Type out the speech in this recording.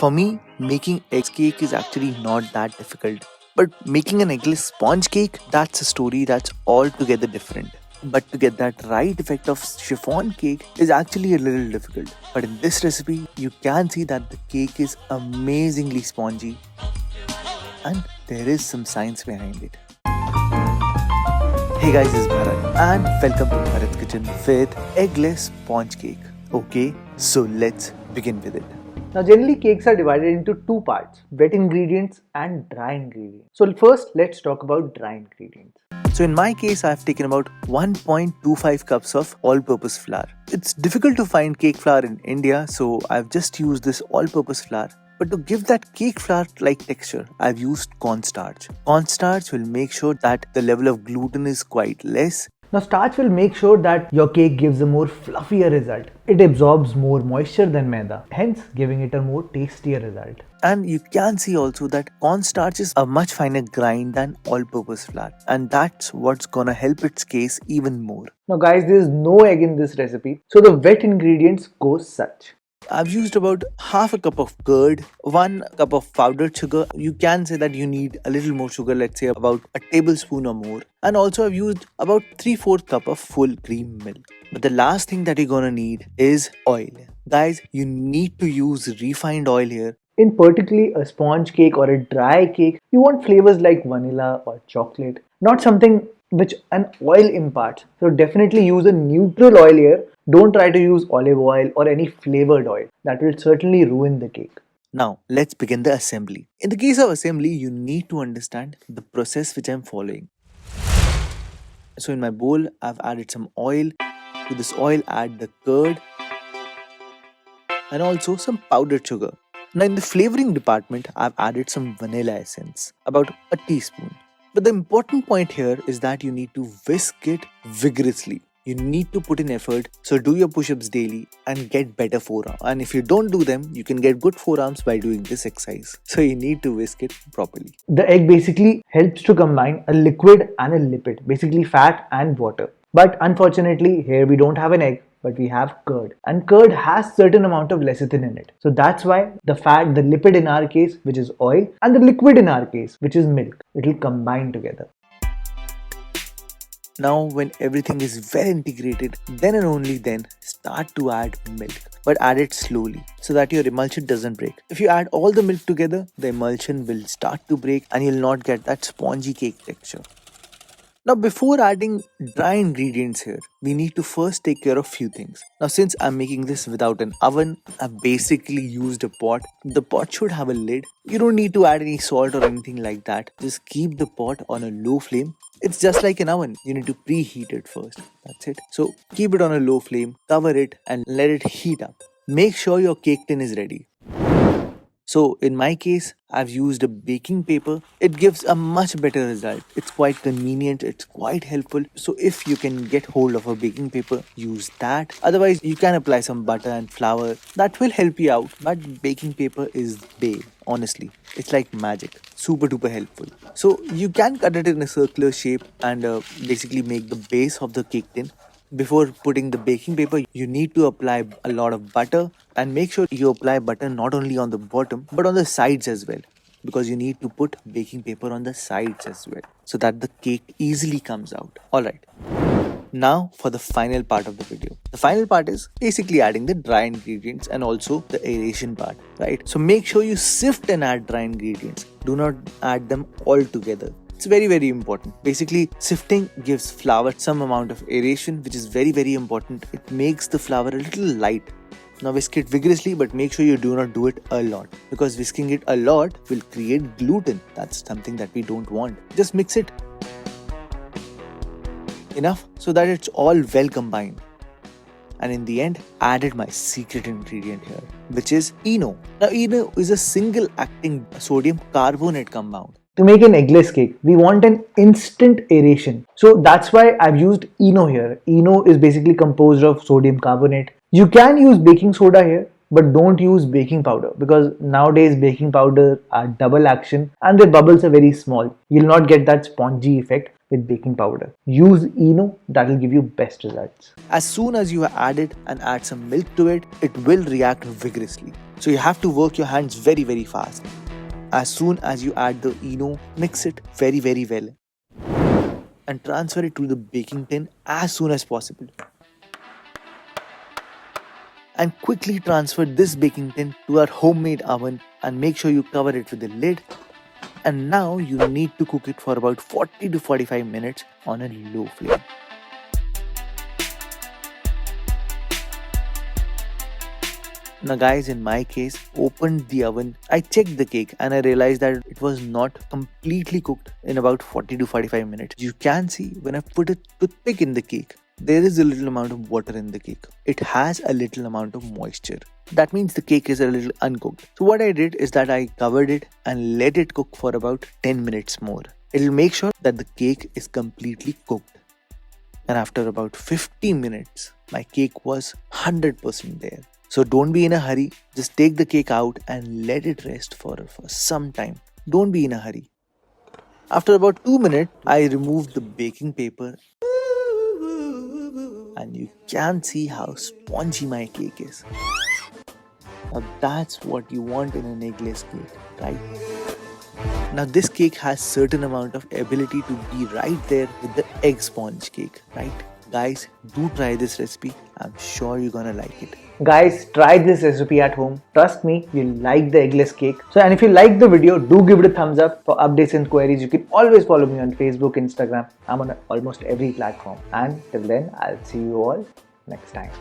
For me, making egg cake is actually not that difficult. But making an eggless sponge cake, that's a story that's altogether different. But to get that right effect of chiffon cake is actually a little difficult. But in this recipe, you can see that the cake is amazingly spongy and there is some science behind it. Hey guys, this is Bharat and welcome to Bharat's Kitchen with eggless sponge cake. Okay, so let's begin with it. Now generally cakes are divided into two parts, wet ingredients and dry ingredients. So first let's talk about dry ingredients. So in my case, I've taken about 1.25 cups of all-purpose flour. It's difficult to find cake flour in India, so I've just used this all-purpose flour. But to give that cake flour-like texture, I've used cornstarch. Cornstarch will make sure that the level of gluten is quite less. Now starch will make sure that your cake gives a more fluffier result. It absorbs more moisture than maida, hence giving it a more tastier result. And you can see also that cornstarch is a much finer grind than all-purpose flour. And that's what's gonna help its case even more. Now guys, there is no egg in this recipe, so the wet ingredients go such. I've used about half a cup of curd, 1 cup of powdered sugar. You can say that you need a little more sugar, let's say about a tablespoon or more. And also I've used about 3/4 cup of full cream milk. But the last thing that you're gonna need is oil. Guys, you need to use refined oil here. In particularly a sponge cake or a dry cake, you want flavors like vanilla or chocolate, not something which an oil imparts. So definitely use a neutral oil here. Don't try to use olive oil or any flavored oil. That will certainly ruin the cake. Now, let's begin the assembly. In the case of assembly, you need to understand the process which I'm following. So in my bowl, I've added some oil. To this oil, add the curd and also some powdered sugar. Now in the flavoring department, I've added some vanilla essence, about a teaspoon. But the important point here is that you need to whisk it vigorously. You need to put in effort, so do your push-ups daily and get better forearms. And if you don't do them, you can get good forearms by doing this exercise. So you need to whisk it properly. The egg basically helps to combine a liquid and a lipid, basically fat and water. But unfortunately, here we don't have an egg, but we have curd. And curd has certain amount of lecithin in it. So that's why the fat, the lipid in our case, which is oil, and the liquid in our case, which is milk, it will combine together. Now when everything is well integrated, then and only then start to add milk. But add it slowly so that your emulsion doesn't break. If you add all the milk together, the emulsion will start to break and you'll not get that spongy cake texture. Now before adding dry ingredients here, we need to first take care of few things. Now since I'm making this without an oven, I've basically used a pot. The pot should have a lid. You don't need to add any salt or anything like that. Just keep the pot on a low flame. It's just like an oven. You need to preheat it first. That's it. So keep it on a low flame, cover it and let it heat up. Make sure your cake tin is ready. So in my case, I've used a baking paper. It gives a much better result. It's quite convenient, it's quite helpful. So if you can get hold of a baking paper, use that. Otherwise, you can apply some butter and flour. That will help you out. But baking paper is babe, honestly. It's like magic. Super duper helpful. So you can cut it in a circular shape and basically make the base of the cake tin. Before putting the baking paper, you need to apply a lot of butter and make sure you apply butter not only on the bottom but on the sides as well, because you need to put baking paper on the sides as well so that the cake easily comes out. Alright, now for the final part of the video. The final part is basically adding the dry ingredients and also the aeration part, right? So make sure you sift and add dry ingredients. Do not add them all together. It's very important. Basically, sifting gives flour some amount of aeration, which is very important. It makes the flour a little light. Now whisk it vigorously, but make sure you do not do it a lot, because whisking it a lot will create gluten. That's something that we don't want. Just mix it enough so that it's all well combined. And in the end, added my secret ingredient here, which is ENO. Now ENO is a single acting sodium carbonate compound. To make an eggless cake, we want an instant aeration. So that's why I've used ENO here. ENO is basically composed of sodium carbonate. You can use baking soda here, but don't use baking powder because nowadays baking powder are double action and their bubbles are very small. You'll not get that spongy effect with baking powder. Use Eno, that will give you best results. As soon as you add it and add some milk to it, it will react vigorously. So you have to work your hands very, very fast. As soon as you add the Eno, mix it very, very well and transfer it to the baking tin as soon as possible. And quickly transfer this baking tin to our homemade oven and make sure you cover it with the lid. And now you need to cook it for about 40 to 45 minutes on a low flame. Now guys, in my case, opened the oven, I checked the cake and I realized that it was not completely cooked in about 40 to 45 minutes. You can see when I put a toothpick in the cake, there is a little amount of water in the cake. It has a little amount of moisture. That means the cake is a little uncooked. So what I did is that I covered it and let it cook for about 10 minutes more. It'll make sure that the cake is completely cooked. And after about 50 minutes, my cake was 100% there. So don't be in a hurry, just take the cake out and let it rest for some time. Don't be in a hurry. After about 2 minutes, I removed the baking paper and you can see how spongy my cake is. Now that's what you want in an eggless cake, right? Now this cake has certain amount of ability to be right there with the egg sponge cake, right? Guys, do try this recipe. I'm sure you're gonna like it. Guys, try this recipe at home. Trust me, you'll like the eggless cake. So, and if you like the video, do give it a thumbs up. For updates and queries, you can always follow me on Facebook, Instagram. I'm on almost every platform. And till then, I'll see you all next time.